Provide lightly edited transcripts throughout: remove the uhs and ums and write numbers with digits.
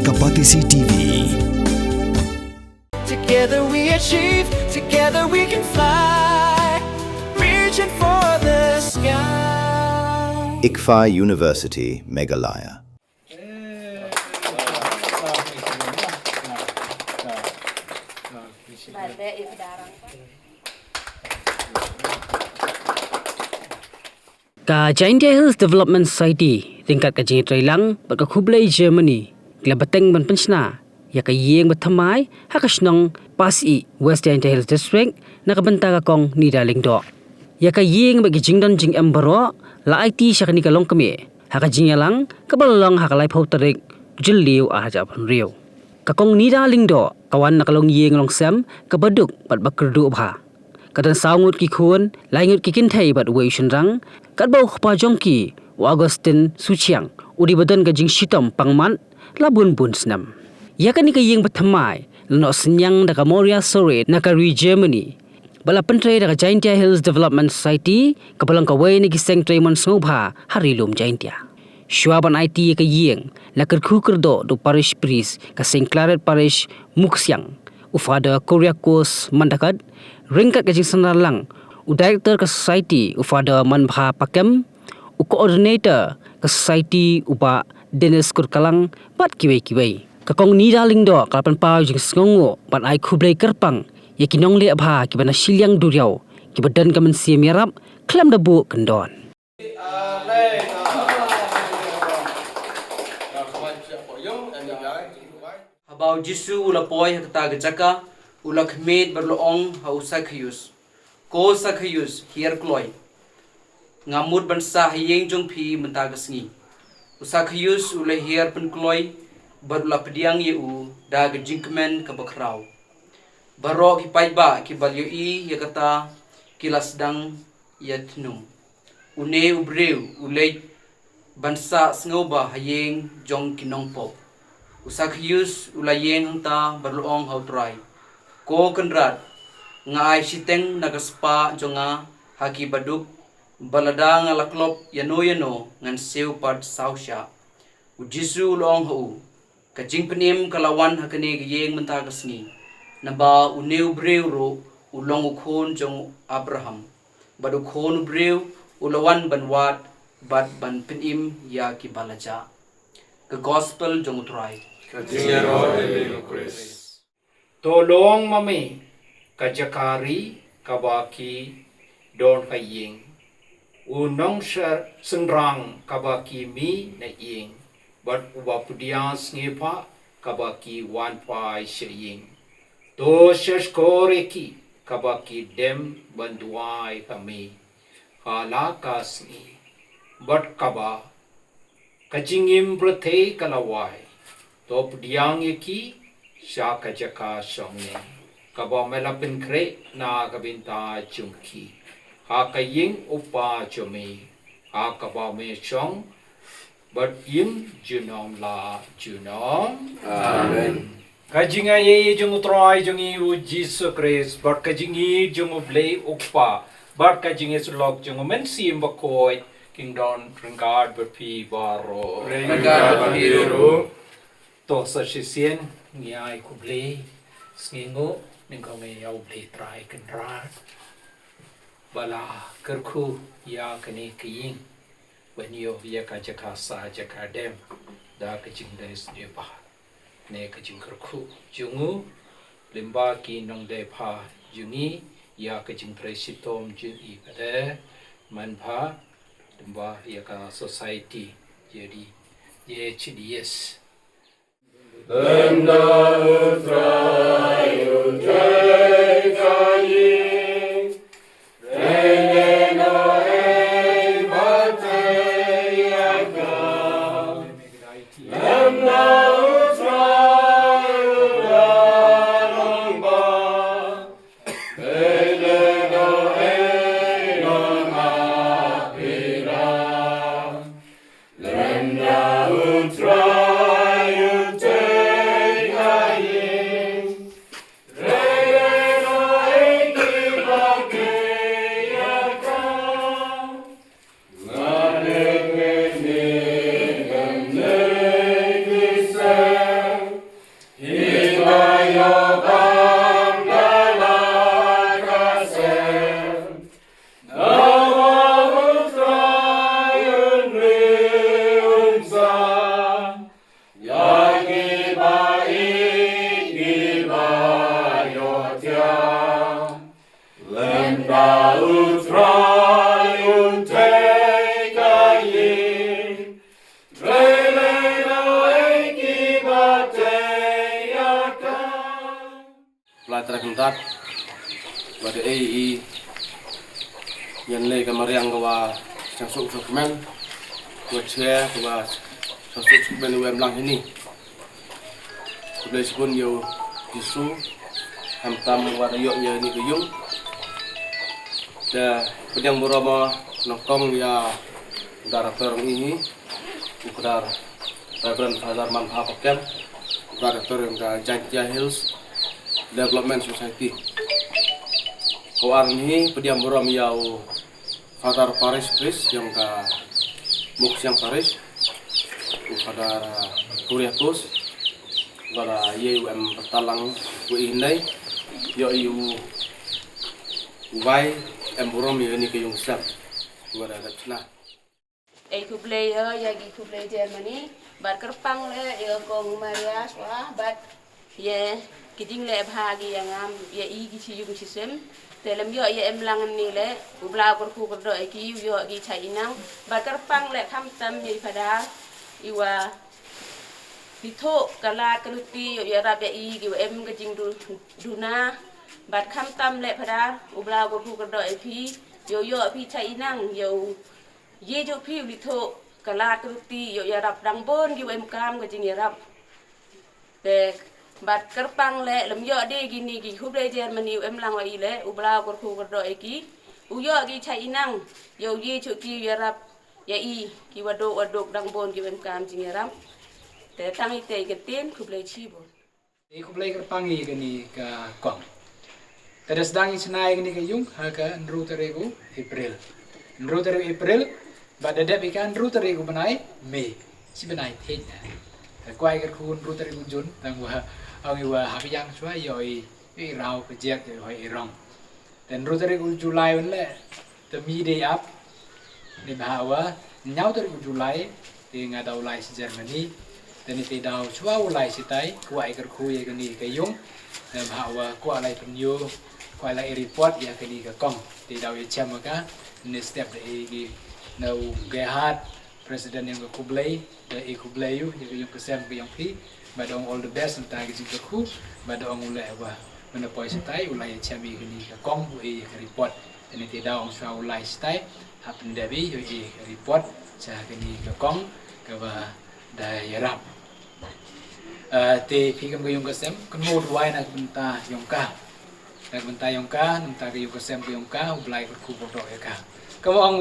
Kapatisi TV. Together we achieve, together we can fly, reaching for the sky. ICFA University, Meghalaya. Ka Giant Hills Development Society tingkat ka jing trailang baka Kublai Germany glabateng ban pensna ya ka yeng bathamai hakasnong pasi West Giant Hills District nakabanta ka kong nidaling do ya ka yeng bagi jingdon jing embaro la IT syakani kalong kami haka jingyalang kabalong hakalai pauterik jeliu aja pan riu ka kong nidaling do kawan nakalong yeng long sem kabaduk bat bakerdu bha kadan saungut ki khun laingut ki kinthai bat wei shinrang kadbau khpa jongki wa Augustin Suchiang udi badan ka jing shitom pangman labun bun snam yakani ka yeng bathamai no senyang da ka Moria Sore nakari Germany bala pentre da ka Giant Hills Development Society kapalang ka wei ni ki seng Tremon Snobha harilum Giantia Shuaban IT ka yeng lakar khukerdo do parish priest ka St Claret Parish Muksiang ufada Korea Coast Mandakad ringkat ka jing sanalang u director ka society ufada Manbha Pakem u coordinator ka society upa Dennis Kurkalang bat kiwei ka kong nidaling do kalapan pau jing sngongo ban ai Kublai Kerpang ya kinong le bha ki bana silyang duriau ki badan ka men siamirap klam da bu kendon Habau Jisu ula poi hakta gajaka ula khmet berloong hau sakhayus ko sakhayus hier kloi ngamut bansa hayeng jong phi mentagasngi usakhayus ula hier pen kloi barula pediang yu da gajingmen ka bakrau barok ki paiba ki balyo I yakata kilas dang yatnum une ubreu ulei bansa sngoba hayeng jong kinong pop usakhayus ulayeng hangta berloong hau trai ko kenrat ngai siteng nagaspa jonga haki baduk balada ngalaklop yano ngan seu pat sausha ujisu long hu kajing penim kalawan hakane giyeng mentagasni naba uneu breu ro ulong ukhon jong Abraham badu khon breu ulawan banwat bat ban penim ya ki balaja the gospel jong utrai Tolong mami kajakari kabaki don kaying unong senrang kabaki mi na ing but ubapudias ngepa kabaki wan pai shiying to shashkoreki kabaki dem banduai kami halakas ni but kaba kajingim prate kalawai top diang yeki shaka jaka shongne kaba melapin kre na kabinta chumki ha kaying upa chumi ha kaba me shong but yim junom la junom amen kajinga ye jung utroy jungi u Jesus Christ but kajingi jung blay upa but kajingi sulok jung men sim bakoi kingdom regard but pi baro regard biru to sa sisien ngiai Kublai sningo ningkong yau blay try kendrat bala kerku ya kene kiying when yo ya kajaka sa jaka dem da kajing des de ba ne kajing kerku jungu limba ki nong de pha jungi ya kajing presitom jun I kade manpha limba ya ka society jadi ye CDS terakentat pada AE yang lay kamariang kawa sasuk dokumen buat share kawa sasuk dokumen web lang ini kuda sepun yo isu hamtam warayo ya ni kuyung da pedang boroma nongkong ya director ini ukdar Reverend Father Manha Pakem director yang ka Jantia Hills Development Society kawan ini pedang borom yau Father Paris Chris yang ka Muksiang Paris Father Kuriakus pada YUM Petalang Winai yo yu Wai Emborom ini ke yung sap pada datna Kublai yagi kublai Germany bat kerpang le yo kong Maria wah bat ye kijing le bhagi yang am ye i gi yung sisem dalam yo ye emlang ni le ubla kor ku do ki yo gi chainang bat kerpang le kham tam ye pada iwa ditho kala kaluti yo ya rab ye i gi em kijing duna bat kham tam le pada ubla kor ku do pi yo pi chainang yo ye jo pi ditho kala kaluti yo ya rab dang bon gi em kam kijing ya rab de bat kerpang le lem yo de gini gi huble Germany em lang wa ile ubla kor khu kor do eki u yo gi chai nang yo ye chu ki ya rap ya i ki wadok dang bon gi em kam jing ya rap te tang ite ge ten huble chi bon e huble kerpang i gini ka kong kada sedang isnai gini ka yung ha ka nru teregu April bat dadap ikan nru teregu benai Mei si benai thit quay cái khu nru teregu jun tang wa ông yêu happy yang xóa rồi cái rau cái chiếc rồi rong dan rotary của July vẫn lệ từ mi day up để bảo wa nhau tới July thì ngày đầu lại Germany dan itu đầu xóa lại si tay quay cái khu cái này cái yung để bảo wa quay lại phần yêu quay lại report ya cái này cái con thì đầu ya chăm cái next step để cái nấu cái hạt president yang ke Kublai dari Kublai yang kesem ke yang pi badong all the best tentang ke jingka ku badong ulai wa menepoi setai ulai chami kini ke kong ui ke report ini tidak orang suau ulai setai happen debi ui ke report sa kini ke kong ke wa dai rap te pi kam ke yung kesem kenu duai nak benta yung ka nak benta yung ka nenta ke yung kesem ke yung ka ulai ke ku bodok ya ka kamu ang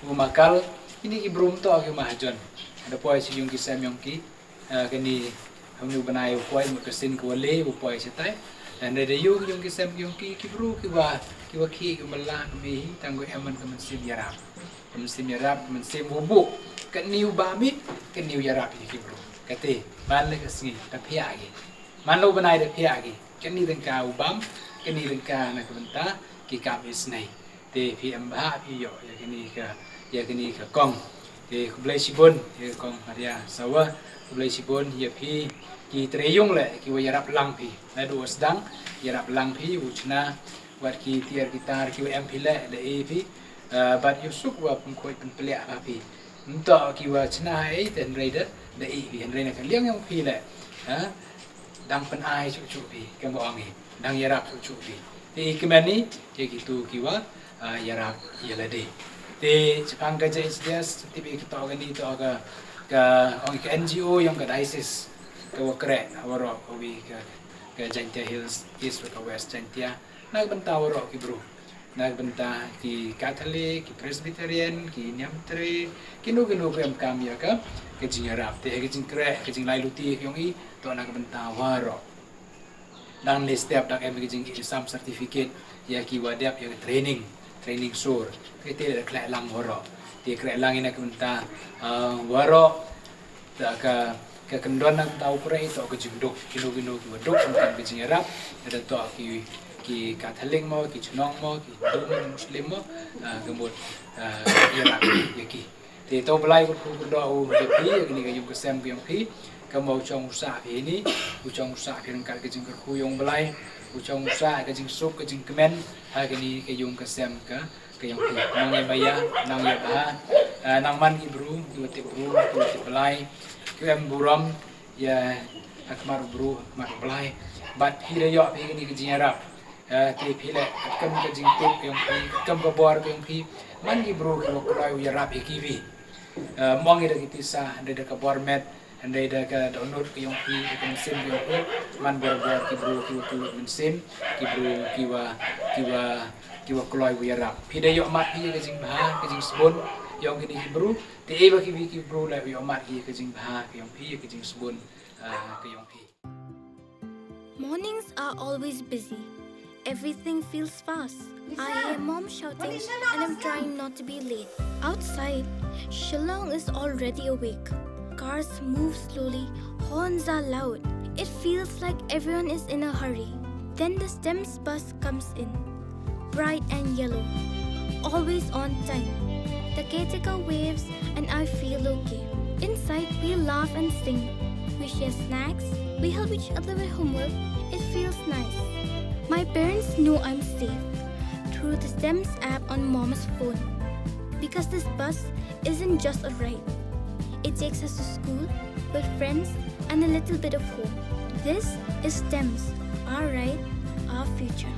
u makal ini ki brum to ke mahajon ada poi si yung kisam yung ki kini hanu banai poi mo kesin ko le poi setai dan ada yung kisam yung ki bru ki wa ki mala mi tanggo eman kemen sim yarap kemen sim bubu ke niu bami ke niu yarap ki bru kate ban le kesni ta phia ki man lo banai da phia ki ke ni den ka ubam ke ni den ka na kebenta ki kam isnai te pm ba pi yo ya kini ka kong thì kublai sibon thì kong Maria sawa kublai sibon ya pi ki treyung le ki wa yarap lang pi na do sedang yarap lang pi uchna wat ki tiar gitar ki wa mp le de e pi bat yusuk wa pun khoi pun pelak ba pi nto ki wa chna ai ten raider de e pi hen reina kan liang yang pi le ha dang pen ai chu chu pi kan bo angi dang yarap chu chu pi thì cái ni thì gitu ki wa yarap yelade di Jepang kerja SDS tipe kita organi itu aga ke NGO yang ke diocese ke wakret awaro owi ke Jantia Hills East ke West Jantia nak benta awaro ki bro nak benta ki Catholic ki Presbyterian ki Nyamtre ki no ke kam ya ke jingarap te ke jingkre ke jinglai luti yang i to nak benta awaro dan ni setiap dak em ke jing exam certificate ya ki wadap ya training sur kita ada kelak lang waro dia kelak lang ini kementa waro tak ke kendon nak tahu pura itu ke jinduk kilo waduk sampai ke jingarap ada tu ki Katolik mau ki Chinong mau ki Hindu Muslim mau kemudian Iraq yaki thì tôi belai ku do depi ini ke yung kesem ke yang pi kamu chong usaha ini uchong usaha ke rengkat ke jing ku yung belai uchong usaha ke jing sup ke jing kemen ha ke ni ke yung kesem ke yang pi nang ya baya nang ya bah nang man ibru ki belai ke em buram ya akmar bru mak belai bat phi de yo phi ni ke jing rap te phi le kam ke jing tu ke yong phi kam ka bor ke yong phi man gi bro ke ko lai ya rap ki vi mong ida ki tisa de ka bor met ande da ka download ke yong phi ke sim ke yong phi man bor ki bro ki min sim ki bro ki wa ko lai ya rap phi de yo mat phi ke jing ba ke jing spon yong ki bro te e ba ki bro la yo mat ki ke jing ba ke yong phi ke jing spon ke yong phi. Mornings are always busy. Everything feels fast. I hear mom shouting and I'm trying not to be late. Outside, Shillong is already awake. Cars move slowly, horns are loud. It feels like everyone is in a hurry. Then the STEMS bus comes in, bright and yellow, always on time. The caretaker waves and I feel okay. Inside, we laugh and sing. We share snacks. We help each other with homework. It feels nice. My parents know I'm safe through the STEMS app on mom's phone. Because this bus isn't just a ride. It takes us to school with friends and a little bit of hope. This is STEMS, our ride, our future.